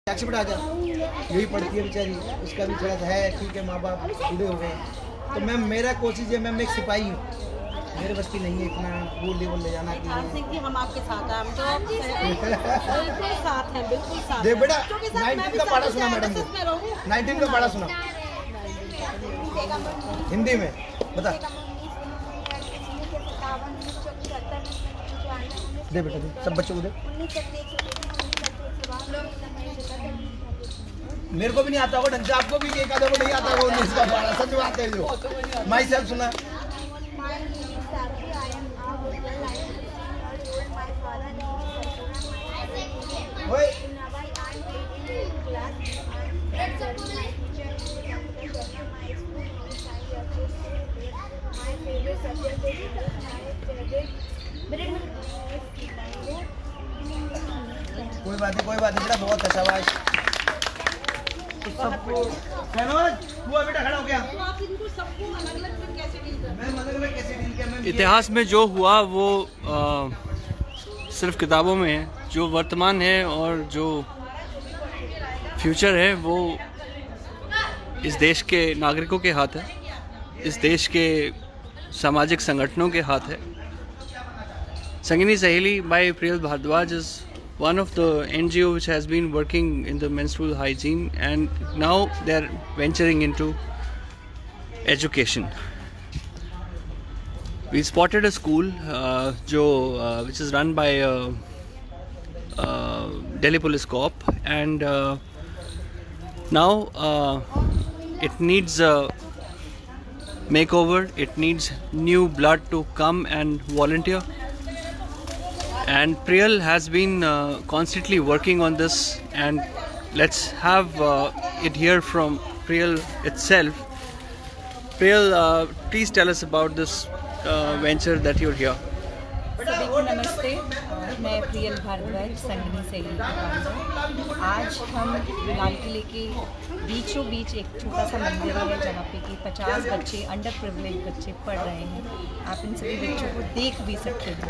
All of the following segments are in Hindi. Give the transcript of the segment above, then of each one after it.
टैक्सी पर आ जा, यही पढ़ती है बेचारी, उसका भी थोड़ा सा है, ठीक है, माँ बाप बूढ़े हो गए। तो मैम मेरा कोशिश है, मैम एक सिपाही हूँ, मेरे बस की नहीं है इतना वो लेवल ले जाना कि हम आपके साथ हैं, हम तो बिल्कुल साथ हैं, बिल्कुल साथ। देख बेटा 19 का पढ़ा सुना मैडम को, 19 का पढ़ा सुना हिंदी में बता दे बेटा, दे सब बच्चों को दे। मेरे को भी नहीं आता होगा ढंग से, आपको भी एक आधा को नहीं आता होगा 19 का पढ़ा, सच बात है जो माई सेल्फ सुना। कोई बात नहीं बेटा, बहुत है शाबाश। तो सबको हुआ बेटा, खड़ा हो गया। आप इनको सबको अलग-अलग कैसे डील करते हैं? मैं अलग-अलग कैसे डील किया मैम? इतिहास में जो हुआ वो सिर्फ किताबों में है, जो वर्तमान है और जो फ्यूचर है वो इस देश के नागरिकों के हाथ है, इस देश के सामाजिक संगठनों के हाथ है। संगिनी सहेली by Priyal Bhardwaj is one of the NGO which has been working in the menstrual hygiene, and now they are venturing into education. We spotted a school which is run by Delhi Police Corp, and now it needs a makeover. It needs new blood to come and volunteer. And Priyal has been constantly working on this, and let's have it hear from Priyal itself. Priyal, please tell us about this venture that you're here. सभी को नमस्ते, मैं प्रियल भारद्वाज, संगिनी सहेली की फाउंडर। आज हम लाल किले के बीचों बीच एक छोटा सा मंदिर है जहाँ पे कि 50 बच्चे, अंडर प्रिविलेज बच्चे पढ़ रहे हैं। आप इन सभी बच्चों को देख भी सकते हैं।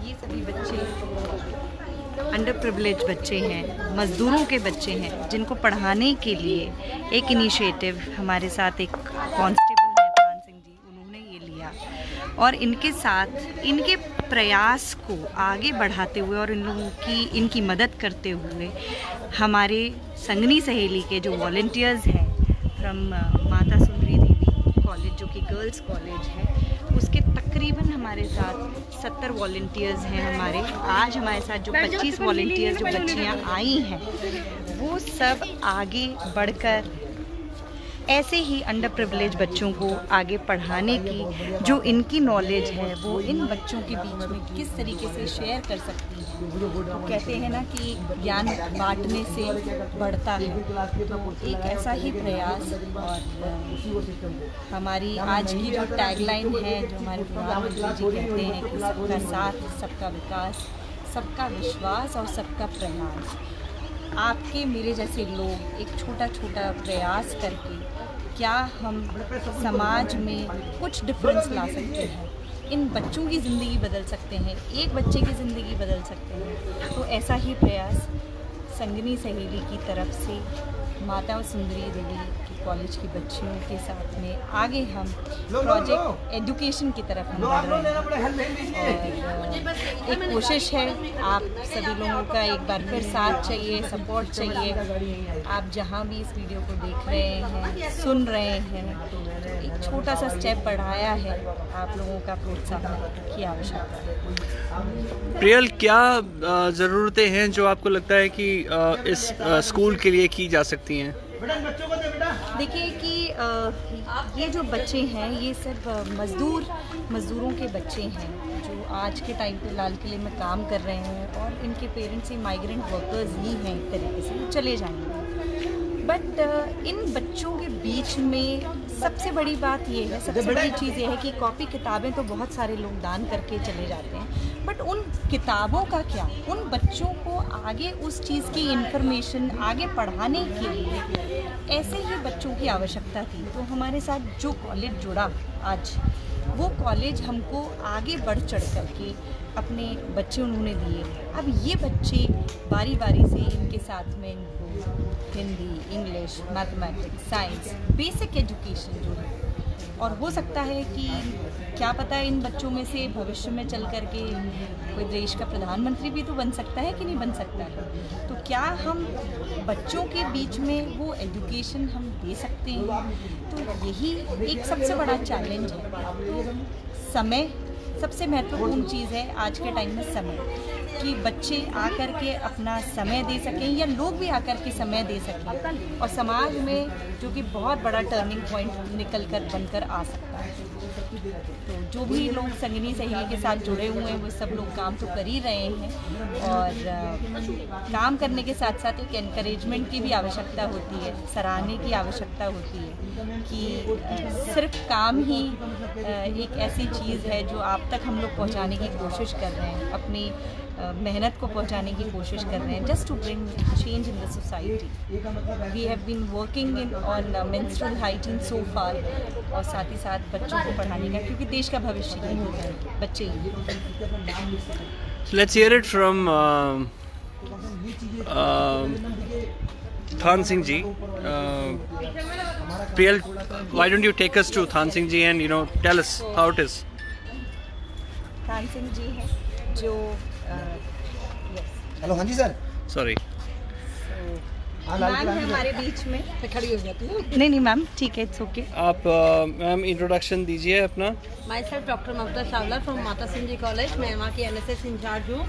ये सभी बच्चे अंडर प्रिविलेज बच्चे हैं, मज़दूरों के बच्चे हैं, जिनको पढ़ाने के लिए एक इनिशिएटिव हमारे साथ एक कांस्टेबल और इनके साथ इनके प्रयास को आगे बढ़ाते हुए और इन लोगों की इनकी मदद करते हुए हमारे संगिनी सहेली के जो वॉलंटियर्स हैं from Mata Sundari Devi college, जो कि गर्ल्स कॉलेज है, उसके तकरीबन हमारे साथ 70 वॉलंटियर्स हैं। आज हमारे साथ जो 25 वॉलंटियर्स जो बच्चियाँ आई हैं, वो सब आगे बढ़कर ऐसे ही अंडर प्रिविलेज बच्चों को आगे पढ़ाने की जो इनकी नॉलेज है वो इन बच्चों के बीच में किस तरीके से शेयर कर सकती हैं। तो कहते हैं ना कि ज्ञान बांटने से बढ़ता है, तो एक ऐसा ही प्रयास। और हमारी आज की जो टैगलाइन है, जो हमारे प्रधानमंत्री जी कहते हैं कि सबका साथ, सबका विकास, सबका विश्वास और सबका प्रयास। आपके मेरे जैसे लोग एक छोटा छोटा प्रयास करके क्या हम समाज में कुछ डिफरेंस ला सकते हैं, इन बच्चों की ज़िंदगी बदल सकते हैं, एक बच्चे की ज़िंदगी बदल सकते हैं। तो ऐसा ही प्रयास संगिनी सहेली की तरफ से माता सुंदरी देवी की कॉलेज की बच्चियों के साथ में आगे हम प्रोजेक्ट एजुकेशन की तरफ हम बढ़ रहे हैं। और एक कोशिश है, आप सभी लोगों का एक बार फिर साथ चाहिए, सपोर्ट चाहिए। आप जहाँ भी इस वीडियो को देख रहे हैं, सुन रहे हैं, तो एक छोटा सा स्टेप बढ़ाया है, आप लोगों का प्रोत्साहन की आवश्यकता है। प्रियल, क्या ज़रूरतें हैं जो आपको लगता है कि इस स्कूल के लिए की जा सकती हैं? देखिए कि ये जो बच्चे हैं ये सिर्फ मज़दूरों के बच्चे हैं जो आज के टाइम पे लाल किले में काम कर रहे हैं, और इनके पेरेंट्स ही माइग्रेंट वर्कर्स ही हैं, एक तरीके से चले जाएंगे। बट इन बच्चों के बीच में सबसे बड़ी बात ये है, सबसे बड़ी चीज़ ये है कि कॉपी किताबें तो बहुत सारे लोग दान करके चले जाते हैं, बट उन किताबों का क्या, उन बच्चों को आगे उस चीज़ की इन्फॉर्मेशन आगे पढ़ाने के लिए ऐसे ही बच्चों की आवश्यकता थी। तो हमारे साथ जो कॉलेज जुड़ा आज, वो कॉलेज हमको आगे बढ़ चढ़ करके अपने बच्चे उन्होंने दिए। अब ये बच्चे बारी बारी से इनके साथ में इनको Hindi, English, mathematics, science, basic education जो है, और हो सकता है कि क्या पता है इन बच्चों में से भविष्य में चल कर के कोई देश का प्रधानमंत्री भी तो बन सकता है कि नहीं बन सकता है। तो क्या हम बच्चों के बीच में वो एजुकेशन हम दे सकते हैं? तो यही एक सबसे बड़ा चैलेंज है। तो समय सबसे महत्वपूर्ण चीज़ है आज के टाइम में, समय, कि बच्चे आकर के अपना समय दे सकें या लोग भी आकर के समय दे सकें, और समाज में जो कि बहुत बड़ा टर्निंग पॉइंट निकल कर बनकर आ सकता है। तो जो भी लोग संगिनी सहेली के साथ जुड़े हुए हैं वो सब लोग काम तो कर ही रहे हैं, और काम करने के साथ साथ एक एनकरेजमेंट की भी आवश्यकता होती है, सराहने की आवश्यकता होती है कि सिर्फ काम ही एक ऐसी चीज़ है जो आप तक हम लोग पहुंचाने की कोशिश कर रहे हैं, अपनी मेहनत को पहुंचाने की कोशिश कर रहे हैं, just to bring change in the society. We have been working in on menstrual hygiene so far, और साथ ही साथ बच्चों को पढ़ाने का, क्योंकि देश का भविष्य यही है, बच्चे ही। Let's hear it from Than Singh ji. Priyal, why don't you take us to Than Singh ji and tell us how it is? थान सिंह जी हैं जो हेलो, हाँ जी सर, Sorry. लाल मैम किला है में हमारे बीच में। खड़ी हो जाती हूँ। नहीं मैम, ठीक है, इट्स ओके। आप मैम इंट्रोडक्शन दीजिए अपना। Myself doctor Mamta Chawla from Mata Singh ji college. मैं वहाँ की NSS इंचार्ज हूँ,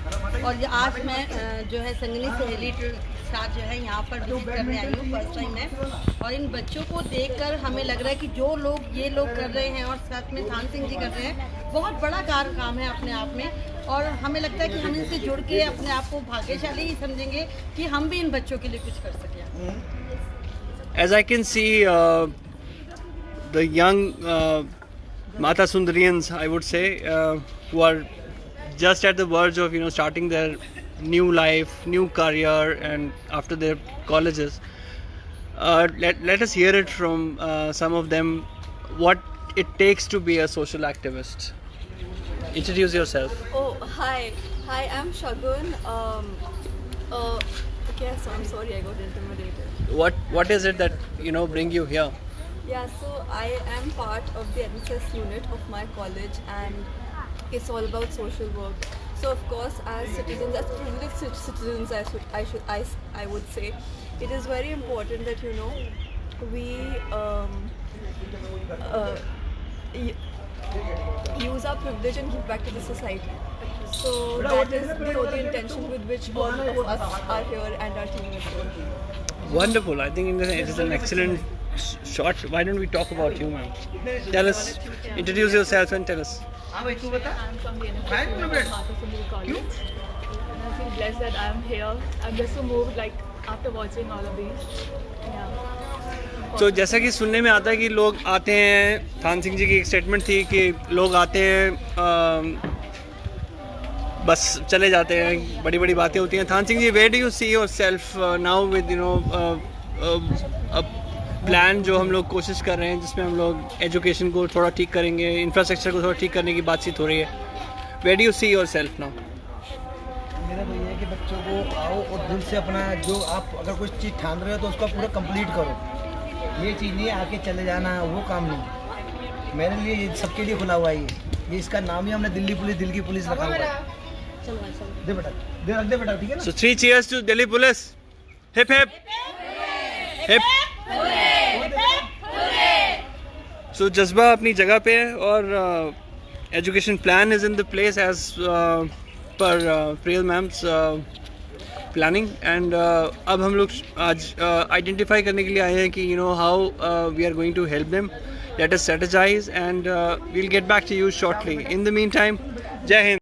और आज मैं जो है संगिनी सहेली के साथ जो है यहाँ पर विजिट करने आई हूँ, फर्स्ट टाइम है। और इन बच्चों को देखकर हमें लग रहा है कि जो लोग ये लोग कर रहे हैं और साथ में थान सिंह जी कर रहे हैं, बहुत बड़ा काम है अपने आप में। और हमें लगता है कि हम इनसे जुड़ के अपने आप को भाग्यशाली ही समझेंगे कि हम भी इन बच्चों के लिए कुछ कर सकें। As I can see, the young Mata Sundarians, I would say, who are just at the verge of starting their new life, new career, and after their colleges. Let us hear it from some of them, what it takes to be a social activist. Introduce yourself. Oh, hi, I'm Shagun. Okay, so I'm sorry I got intimidated. What is it that bring you here? Yeah, so I am part of the NSS unit of my college, and it's all about social work. So of course, as citizens, as privileged citizens, I would say, it is very important that we use our privilege and give back to the society. So that is the only intention with which all of us are here and our team is here. Wonderful. I think it is an excellent shot. Why don't we talk about you, ma'am? Tell us, introduce yourself and tell us. I'm from the NSS Mata Singer College, and I feel blessed that I'm here. I'm just so moved, like after watching all of these. Yeah. तो जैसा कि सुनने में आता है कि लोग आते हैं, थान सिंह जी की एक स्टेटमेंट थी कि लोग आते हैं बस चले जाते हैं, बड़ी बड़ी बातें होती हैं। Than Singh ji, where do you see yourself now with plan जो हम लोग कोशिश कर रहे हैं, जिसमें हम लोग एजुकेशन को थोड़ा ठीक करेंगे, इंफ्रास्ट्रक्चर को थोड़ा ठीक करने की बातचीत हो रही है। Where do you see yourself now? मेरा तो ये है कि बच्चों को आओ और दिल से अपना जो आप अगर कोई चीज़ ठान रहे हो तो उसका पूरा कंप्लीट करो। ये चीज़ नहीं आके चले जाना, वो काम नहीं। मेरे लिए ये सबके लिए खुला हुआ है। ये इसका नाम ही हमने दिल्ली पुलिस, दिल की पुलिस रखा हुआ है। दे बेटा, रख दे बेटा, ठीक है ना? So 3 cheers to Delhi Police. Hip hip. Hip. So जज्बा अपनी जगह पे है, और education plan is in the place as per प्रियल मैम्स प्लानिंग। एंड अब हम लोग आज आइडेंटिफाई करने के लिए आए हैं कि how we are going to help them. Let us strategize and we'll get back to you shortly. In the meantime, Jai Hind.